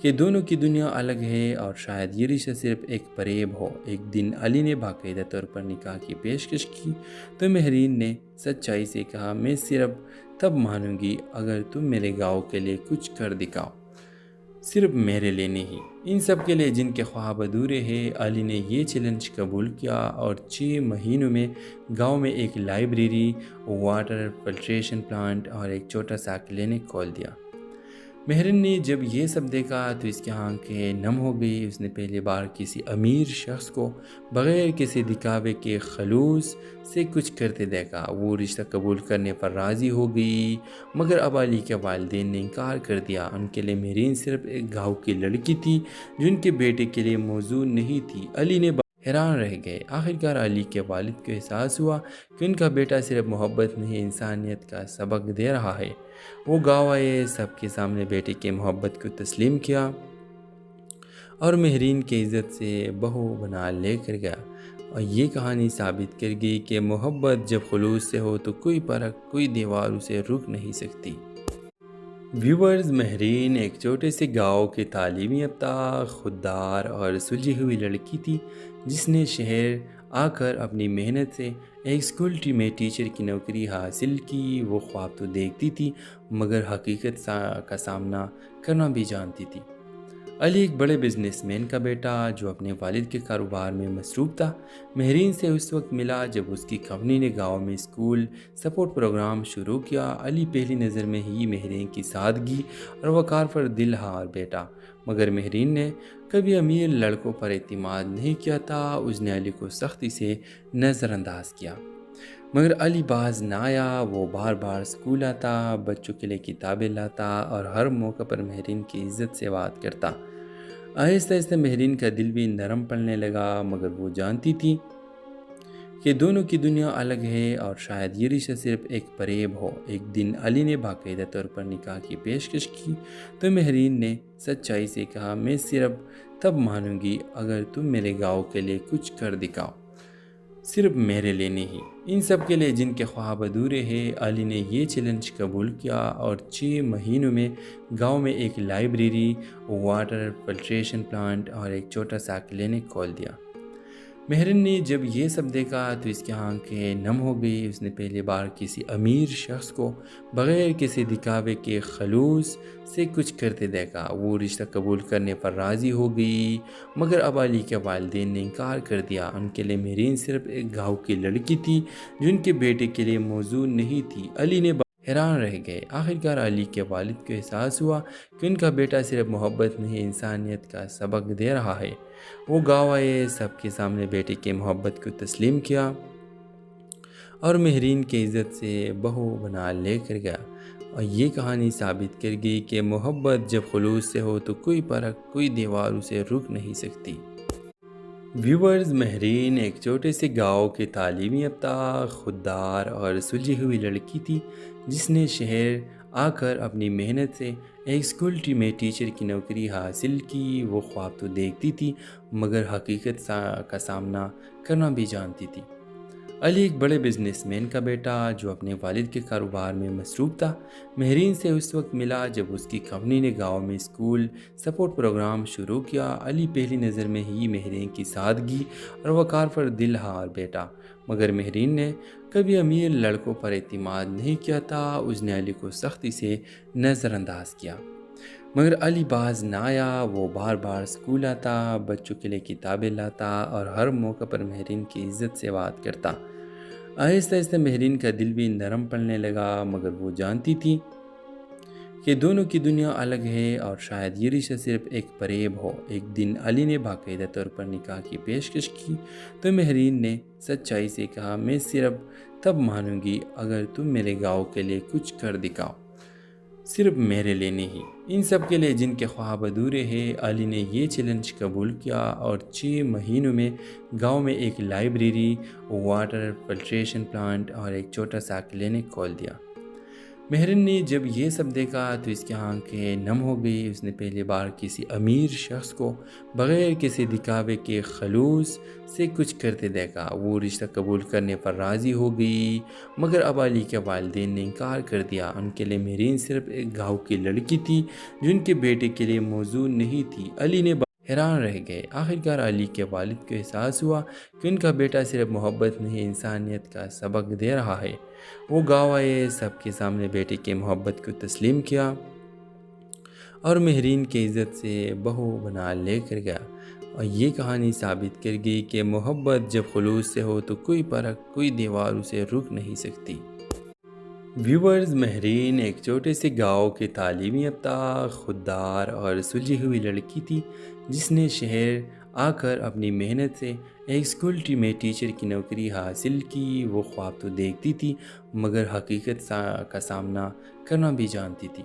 [SPEAKER 3] کہ دونوں کی دنیا الگ ہے اور شاید یہ رشتہ صرف ایک فریب ہو۔ ایک دن علی نے باقاعدہ طور پر نکاح کی پیشکش کی تو مہرین نے سچائی سے کہا، میں صرف تب مانوں گی اگر تم میرے گاؤں کے لیے کچھ کر دکھاؤ، صرف میرے لیے نہیں، ان سب کے لیے جن کے خواب ادھورے ہیں۔ علی نے یہ چیلنج قبول کیا اور 6 مہینوں میں گاؤں میں ایک لائبریری، واٹر فلٹریشن پلانٹ اور ایک چھوٹا سا کلینک کھول دیا۔ مہرن نے جب یہ سب دیکھا تو اس کی آنکھیں نم ہو گئی۔ اس نے پہلی بار کسی امیر شخص کو بغیر کسی دکھاوے کے خلوص سے کچھ کرتے دیکھا۔ وہ رشتہ قبول کرنے پر راضی ہو گئی، مگر اب علی کے والدین نے انکار کر دیا۔ ان کے لیے مہرین صرف ایک گاؤں کی لڑکی تھی جو ان کے بیٹے کے لیے موزوں نہیں تھی۔ علی نے حیران رہ گئے۔ آخرکار علی کے والد کو احساس ہوا کہ ان کا بیٹا صرف محبت نہیں، انسانیت کا سبق دے رہا ہے۔ وہ گاؤں آئے، سب کے سامنے بیٹے کی محبت کو تسلیم کیا اور مہرین کی عزت سے بہو بنا لے کر گیا۔ اور یہ کہانی ثابت کر گئی کہ محبت جب خلوص سے ہو تو کوئی فرق، کوئی دیوار اسے روک نہیں سکتی۔ ویورز، مہرین ایک چھوٹے سے گاؤں کی تعلیم یافتہ، خوددار اور سلجھی ہوئی لڑکی تھی جس نے شہر آ کر اپنی محنت سے ایک اسکول میں ٹیچر کی نوکری حاصل کی۔ وہ خواب تو دیکھتی تھی مگر حقیقت کا سامنا کرنا بھی جانتی تھی۔ علی ایک بڑے بزنس مین کا بیٹا جو اپنے والد کے کاروبار میں مصروف تھا، مہرین سے اس وقت ملا جب اس کی کمپنی نے گاؤں میں اسکول سپورٹ پروگرام شروع کیا۔ علی پہلی نظر میں ہی مہرین کی سادگی اور وقار پر دل ہار بیٹھا، مگر مہرین نے کبھی امیر لڑکوں پر اعتماد نہیں کیا تھا۔ اس نے علی کو سختی سے نظر انداز کیا، مگر علی باز نہ آیا۔ وہ بار بار اسکول آتا، بچوں کے لیے کتابیں لاتا اور ہر موقع پر مہرین کی عزت سے بات کرتا۔ آہستہ آہستہ مہرین کا دل بھی نرم پڑنے لگا، مگر وہ جانتی تھی کہ دونوں کی دنیا الگ ہے اور شاید یہ رشتہ صرف ایک فریب ہو۔ ایک دن علی نے باقاعدہ طور پر نکاح کی پیشکش کی تو مہرین نے سچائی سے کہا، میں صرف تب مانوں گی اگر تم میرے گاؤں کے لیے کچھ کر دکھاؤ، صرف میرے لیے نہیں، ان سب کے لیے جن کے خواب ادھورے ہیں۔ علی نے یہ چیلنج قبول کیا اور 6 مہینوں میں گاؤں میں ایک لائبریری، واٹر فلٹریشن پلانٹ اور ایک چھوٹا سا کلینک کھول دیا۔ مہرن نے جب یہ سب دیکھا تو اس کی آنکھیں نم ہو گئی۔ اس نے پہلی بار کسی امیر شخص کو بغیر کسی دکھاوے کے خلوص سے کچھ کرتے دیکھا۔ وہ رشتہ قبول کرنے پر راضی ہو گئی، مگر اب علی کے والدین نے انکار کر دیا۔ ان کے لیے مہرین صرف ایک گاؤں کی لڑکی تھی جو ان کے بیٹے کے لیے موزوں نہیں تھی۔ علی نے حیران رہ گئے۔ آخرکار علی کے والد کو احساس ہوا کہ ان کا بیٹا صرف محبت نہیں، انسانیت کا سبق دے رہا ہے۔ وہ گاؤں آئے، سب کے سامنے بیٹے کی محبت کو تسلیم کیا اور مہرین کی عزت سے بہو بنا لے کر گیا۔ اور یہ کہانی ثابت کر گئی کہ محبت جب خلوص سے ہو تو کوئی فرق، کوئی دیوار اسے روک نہیں سکتی۔ ویورز، مہرین ایک چھوٹے سے گاؤں کی تعلیم یافتہ، خوددار اور سلجھی ہوئی لڑکی تھی جس نے شہر آ کر اپنی محنت سے ایک اسکول میں ٹیچر کی نوکری حاصل کی۔ وہ خواب تو دیکھتی تھی مگر حقیقت کا سامنا کرنا بھی جانتی تھی۔ علی ایک بڑے بزنس مین کا بیٹا جو اپنے والد کے کاروبار میں مصروف تھا، مہرین سے اس وقت ملا جب اس کی کمپنی نے گاؤں میں اسکول سپورٹ پروگرام شروع کیا۔ علی پہلی نظر میں ہی مہرین کی سادگی اور وقار پر دل ہار بیٹھا، مگر مہرین نے کبھی امیر لڑکوں پر اعتماد نہیں کیا تھا۔ اس نے علی کو سختی سے نظر انداز کیا، مگر علی باز نہ آیا۔ وہ بار بار اسکول آتا، بچوں کے لیے کتابیں لاتا اور ہر موقع پر مہرین کی عزت سے بات کرتا۔ آہستہ آہستہ مہرین کا دل بھی نرم پڑنے لگا، مگر وہ جانتی تھی کہ دونوں کی دنیا الگ ہے اور شاید یہ رشتہ صرف ایک فریب ہو۔ ایک دن علی نے باقاعدہ طور پر نکاح کی پیشکش کی تو مہرین نے سچائی سے کہا، میں صرف تب مانوں گی اگر تم میرے گاؤں کے لیے کچھ کر دکھاؤ، صرف میرے لیے نہیں، ان سب کے لیے جن کے خواب ادھورے ہیں۔ علی نے یہ چیلنج قبول کیا اور 6 مہینوں میں گاؤں میں ایک لائبریری، واٹر فلٹریشن پلانٹ اور ایک چھوٹا سا کلینک کھول دیا۔ مہرن نے جب یہ سب دیکھا تو اس کی آنکھیں نم ہو گئی۔ اس نے پہلی بار کسی امیر شخص کو بغیر کسی دکھاوے کے خلوص سے کچھ کرتے دیکھا۔ وہ رشتہ قبول کرنے پر راضی ہو گئی، مگر اب علی کے والدین نے انکار کر دیا۔ ان کے لیے مہرین صرف ایک گاؤں کی لڑکی تھی جو ان کے بیٹے کے لیے موزوں نہیں تھی۔ علی نے حیران رہ گئے۔ آخرکار علی کے والد کو احساس ہوا کہ ان کا بیٹا صرف محبت نہیں، انسانیت کا سبق دے رہا ہے۔ وہ گاؤں آئے، سب کے سامنے بیٹے کی محبت کو تسلیم کیا اور مہرین کی عزت سے بہو بنا لے کر گیا۔ اور یہ کہانی ثابت کر گئی کہ محبت جب خلوص سے ہو تو کوئی فرق، کوئی دیوار اسے روک نہیں سکتی۔ ویورز، مہرین ایک چھوٹے سے گاؤں کے تعلیمی یافتہ، خوددار اور سلجھی ہوئی لڑکی تھی جس نے شہر آ کر اپنی محنت سے ایک اسکول میں ٹیچر کی نوکری حاصل کی۔ وہ خواب تو دیکھتی تھی مگر حقیقت کا سامنا کرنا بھی جانتی تھی۔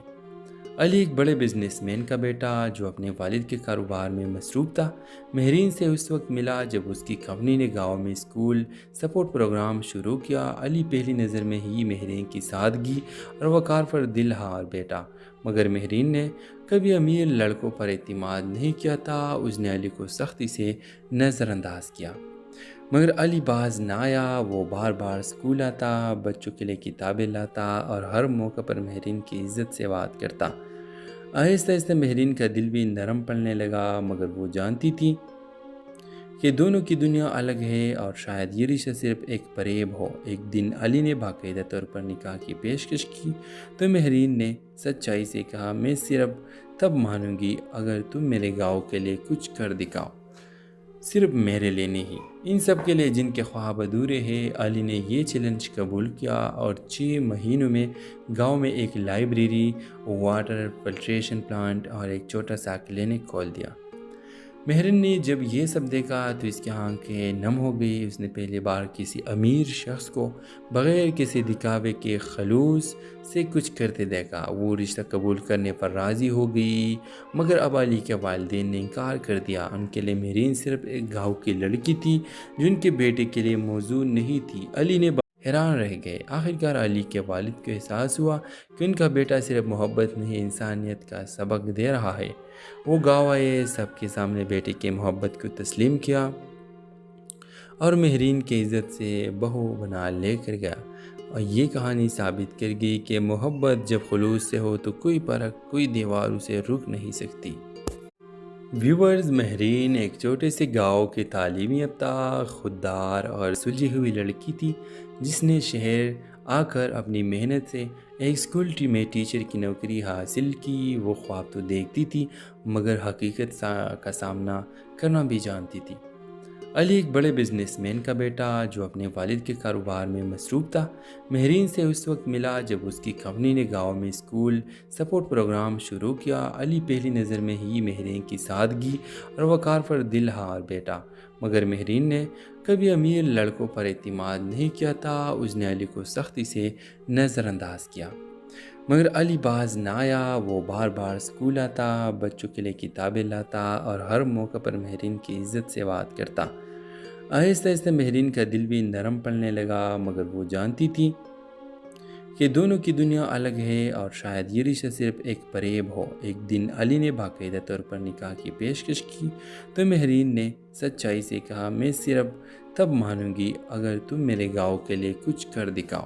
[SPEAKER 3] علی ایک بڑے بزنس مین کا بیٹا جو اپنے والد کے کاروبار میں مصروف تھا، مہرین سے اس وقت ملا جب اس کی کمپنی نے گاؤں میں اسکول سپورٹ پروگرام شروع کیا۔ علی پہلی نظر میں ہی مہرین کی سادگی اور وقار پر دل ہار بیٹھا، مگر مہرین نے کبھی امیر لڑکوں پر اعتماد نہیں کیا تھا۔ اس نے علی کو سختی سے نظر انداز کیا مگر علی باز نہ آیا۔ وہ بار بار اسکول آتا، بچوں کے لیے کتابیں لاتا اور ہر موقع پر مہرین کی عزت سے بات کرتا۔ آہستہ آہستہ مہرین کا دل بھی نرم پڑنے لگا، مگر وہ جانتی تھی کہ دونوں کی دنیا الگ ہے اور شاید یہ رشتہ صرف ایک فریب ہو۔ ایک دن علی نے باقاعدہ طور پر نکاح کی پیشکش کی تو مہرین نے سچائی سے کہا، میں صرف تب مانوں گی اگر تم میرے گاؤں کے لیے کچھ کر دکھاؤ، صرف میرے لیے نہیں، ان سب کے لیے جن کے خواب ادھورے ہیں۔ علی نے یہ چیلنج قبول کیا اور 6 مہینوں میں گاؤں میں ایک لائبریری، واٹر فلٹریشن پلانٹ اور ایک چھوٹا سا کلینک کھول دیا۔ مہرین نے جب یہ سب دیکھا تو اس کی آنکھیں نم ہو گئی۔ اس نے پہلی بار کسی امیر شخص کو بغیر کسی دکھاوے کے خلوص سے کچھ کرتے دیکھا۔ وہ رشتہ قبول کرنے پر راضی ہو گئی مگر اب علی کے والدین نے انکار کر دیا۔ ان کے لیے مہرین صرف ایک گاؤں کی لڑکی تھی جو ان کے بیٹے کے لیے موزوں نہیں تھی۔ علی نے حیران رہ گئے۔ آخرکار علی کے والد کو احساس ہوا کہ ان کا بیٹا صرف محبت نہیں، انسانیت کا سبق دے رہا ہے۔ وہ گاؤں آئے، سب کے سامنے بیٹے کی محبت کو تسلیم کیا اور مہرین کی عزت سے بہو بنا لے کر گیا۔ اور یہ کہانی ثابت کر گئی کہ محبت جب خلوص سے ہو تو کوئی فرق، کوئی دیوار اسے روک نہیں سکتی۔ ویورز، مہرین ایک چھوٹے سے گاؤں کے تعلیمی یافتہ، خوددار اور سلجھی ہوئی لڑکی تھی جس نے شہر آ کر اپنی محنت سے ایک اسکول میں ٹیچر کی نوکری حاصل کی۔ وہ خواب تو دیکھتی تھی مگر حقیقت کا سامنا کرنا بھی جانتی تھی۔ علی ایک بڑے بزنس مین کا بیٹا جو اپنے والد کے کاروبار میں مصروف تھا، مہرین سے اس وقت ملا جب اس کی کمپنی نے گاؤں میں اسکول سپورٹ پروگرام شروع کیا۔ علی پہلی نظر میں ہی مہرین کی سادگی اور وقار پر دل ہار بیٹھا، مگر مہرین نے کبھی امیر لڑکوں پر اعتماد نہیں کیا تھا۔ اس نے علی کو سختی سے نظر انداز کیا مگر علی باز نہ آیا۔ وہ بار بار اسکول آتا، بچوں کے لیے کتابیں لاتا اور ہر موقع پر مہرین کی عزت سے بات کرتا۔ آہستہ آہستہ مہرین کا دل بھی نرم پڑنے لگا، مگر وہ جانتی تھی کہ دونوں کی دنیا الگ ہے اور شاید یہ رشتہ صرف ایک فریب ہو۔ ایک دن علی نے باقاعدہ طور پر نکاح کی پیشکش کی تو مہرین نے سچائی سے کہا، میں صرف تب مانوں گی اگر تم میرے گاؤں کے لیے کچھ کر دکھاؤ،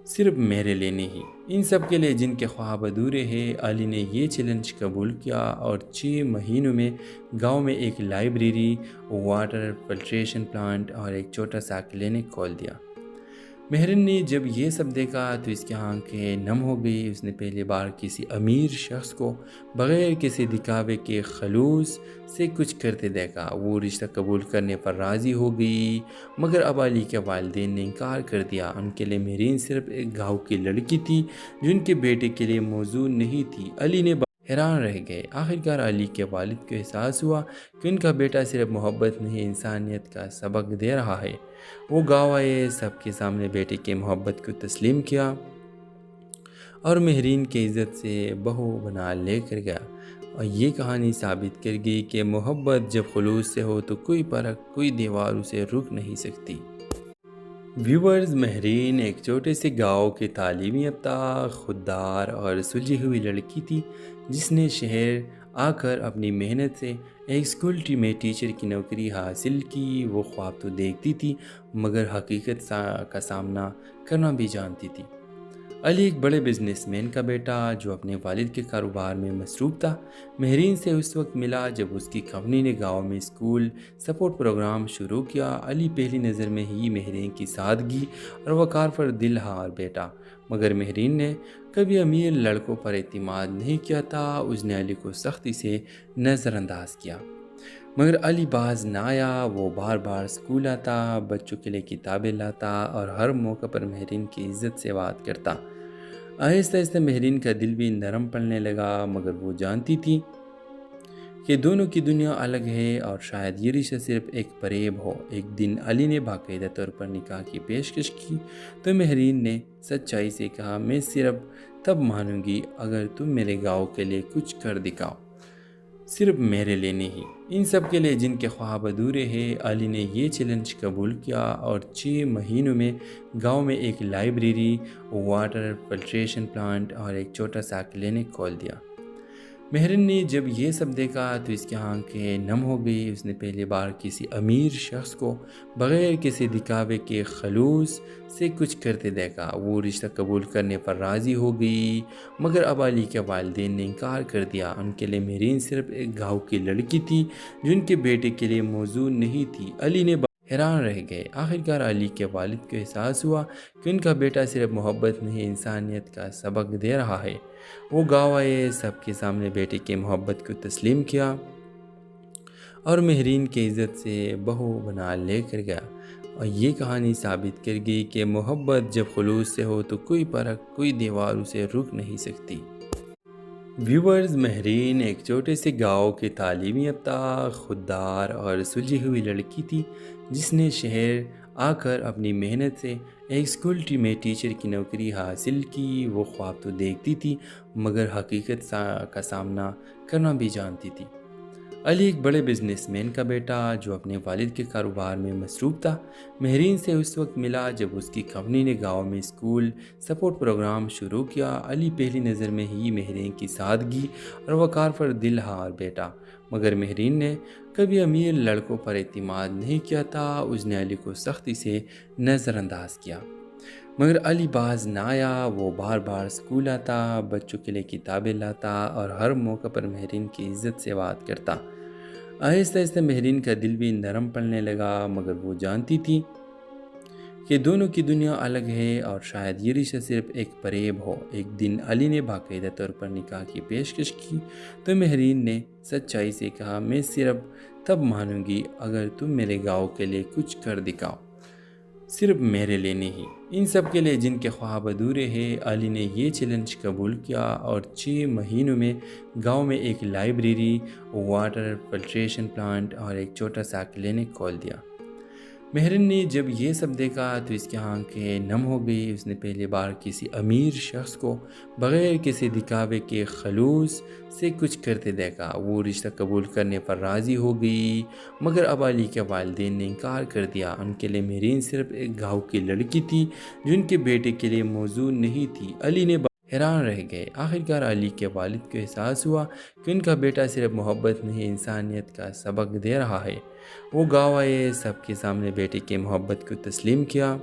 [SPEAKER 3] صرف میرے لیے نہیں، ان سب کے لیے جن کے خواب ادھورے ہیں۔ علی نے یہ چیلنج قبول کیا اور 6 مہینوں میں گاؤں میں ایک لائبریری، واٹر فلٹریشن پلانٹ اور ایک چھوٹا سا کلینک کھول دیا۔ مہرین نے جب یہ سب دیکھا تو اس کی آنکھیں نم ہو گئی۔ اس نے پہلی بار کسی امیر شخص کو بغیر کسی دکھاوے کے خلوص سے کچھ کرتے دیکھا۔ وہ رشتہ قبول کرنے پر راضی ہو گئی مگر اب علی کے والدین نے انکار کر دیا۔ ان کے لیے مہرین صرف ایک گاؤں کی لڑکی تھی جو ان کے بیٹے کے لیے موزوں نہیں تھی۔ علی نے حیران رہ گئے۔ آخرکار علی کے والد کو احساس ہوا کہ ان کا بیٹا صرف محبت نہیں، انسانیت کا سبق دے رہا ہے۔ وہ گاؤں آئے، سب کے سامنے بیٹے کی محبت کو تسلیم کیا اور مہرین کی عزت سے بہو بنا لے کر گیا۔ اور یہ کہانی ثابت کر گئی کہ محبت جب خلوص سے ہو تو کوئی فرق، کوئی دیوار اسے روک نہیں سکتی۔ ویورز، مہرین ایک چھوٹے سے گاؤں کے تعلیمی یافتہ، خوددار اور سلجھی ہوئی لڑکی تھی جس نے شہر آ کر اپنی محنت سے ایک اسکول میں ٹیچر کی نوکری حاصل کی۔ وہ خواب تو دیکھتی تھی مگر حقیقت کا سامنا کرنا بھی جانتی تھی۔ علی ایک بڑے بزنس مین کا بیٹا جو اپنے والد کے کاروبار میں مصروف تھا، مہرین سے اس وقت ملا جب اس کی کمپنی نے گاؤں میں اسکول سپورٹ پروگرام شروع کیا۔ علی پہلی نظر میں ہی مہرین کی سادگی اور وقار پر دل ہار بیٹھا، مگر مہرین نے کبھی امیر لڑکوں پر اعتماد نہیں کیا تھا۔ اس نے علی کو سختی سے نظر انداز کیا مگر علی باز نہ آیا۔ وہ بار بار اسکول آتا، بچوں کے لیے کتابیں لاتا اور ہر موقع پر مہرین کی عزت سے بات کرتا۔ آہستہ آہستہ مہرین کا دل بھی نرم پڑنے لگا، مگر وہ جانتی تھی کہ دونوں کی دنیا الگ ہے اور شاید یہ رشتہ صرف ایک فریب ہو۔ ایک دن علی نے باقاعدہ طور پر نکاح کی پیشکش کی تو مہرین نے سچائی سے کہا، میں صرف تب مانوں گی اگر تم میرے گاؤں کے لیے کچھ کر دکھاؤ، صرف میرے لیے نہیں، ان سب کے لیے جن کے خواب ادھورے ہیں۔ علی نے یہ چیلنج قبول کیا اور 6 مہینوں میں گاؤں میں ایک لائبریری، واٹر فلٹریشن پلانٹ اور ایک چھوٹا سا کلینک کھول دیا۔ مہرین نے جب یہ سب دیکھا تو اس کی آنکھیں نم ہو گئی۔ اس نے پہلی بار کسی امیر شخص کو بغیر کسی دکھاوے کے خلوص سے کچھ کرتے دیکھا۔ وہ رشتہ قبول کرنے پر راضی ہو گئی، مگر اب علی کے والدین نے انکار کر دیا۔ ان کے لیے مہرین صرف ایک گاؤں کی لڑکی تھی جو ان کے بیٹے کے لیے موزوں نہیں تھی۔ علی نے حیران رہ گئے۔ آخرکار علی کے والد کو احساس ہوا کہ ان کا بیٹا صرف محبت نہیں، انسانیت کا سبق دے رہا ہے۔ وہ گاؤں آئے، سب کے سامنے بیٹے کی محبت کو تسلیم کیا اور مہرین کی عزت سے بہو بنا لے کر گیا۔ اور یہ کہانی ثابت کر گئی کہ محبت جب خلوص سے ہو تو کوئی فرق، کوئی دیوار اسے روک نہیں سکتی۔ ویورز، مہرین ایک چھوٹے سے گاؤں کی تعلیم یافتہ، خوددار اور سلجھی ہوئی لڑکی تھی جس نے شہر آ کر اپنی محنت سے ایک اسکول میں ٹیچر کی نوکری حاصل کی۔ وہ خواب تو دیکھتی تھی مگر حقیقت کا سامنا کرنا بھی جانتی تھی۔ علی ایک بڑے بزنس مین کا بیٹا جو اپنے والد کے کاروبار میں مصروف تھا، مہرین سے اس وقت ملا جب اس کی کمپنی نے گاؤں میں اسکول سپورٹ پروگرام شروع کیا۔ علی پہلی نظر میں ہی مہرین کی سادگی اور وقار پر دل ہار بیٹھا، مگر مہرین نے کبھی امیر لڑکوں پر اعتماد نہیں کیا تھا۔ اس نے علی کو سختی سے نظر انداز کیا، مگر علی باز نہ آیا۔ وہ بار بار اسکول آتا، بچوں کے لیے کتابیں لاتا اور ہر موقع پر مہرین کی عزت سے بات کرتا۔ آہستہ آہستہ مہرین کا دل بھی نرم پڑنے لگا، مگر وہ جانتی تھی کہ دونوں کی دنیا الگ ہے اور شاید یہ رشتہ صرف ایک فریب ہو۔ ایک دن علی نے باقاعدہ طور پر نکاح کی پیشکش کی تو مہرین نے سچائی سے کہا، میں صرف تب مانوں گی اگر تم میرے گاؤں کے لیے کچھ کر دکھاؤ، صرف میرے لیے نہیں، ان سب کے لیے جن کے خواب ادھورے ہیں۔ علی نے یہ چیلنج قبول کیا اور 6 مہینوں میں گاؤں میں ایک لائبریری، واٹر فلٹریشن پلانٹ اور ایک چھوٹا سا کلینک کھول دیا۔ مہرین نے جب یہ سب دیکھا تو اس کی آنکھیں نم ہو گئی۔ اس نے پہلی بار کسی امیر شخص کو بغیر کسی دکھاوے کے خلوص سے کچھ کرتے دیکھا۔ وہ رشتہ قبول کرنے پر راضی ہو گئی، مگر اب علی کے والدین نے انکار کر دیا۔ ان کے لیے مہرین صرف ایک گاؤں کی لڑکی تھی جو ان کے بیٹے کے لیے موزوں نہیں تھی۔ علی نے حیران رہ گئے۔ آخرکار علی کے والد کو احساس ہوا کہ ان کا بیٹا صرف محبت نہیں، انسانیت کا سبق دے رہا ہے۔ وہ گاؤں آئے، سب کے سامنے بیٹے کی محبت کو تسلیم کیا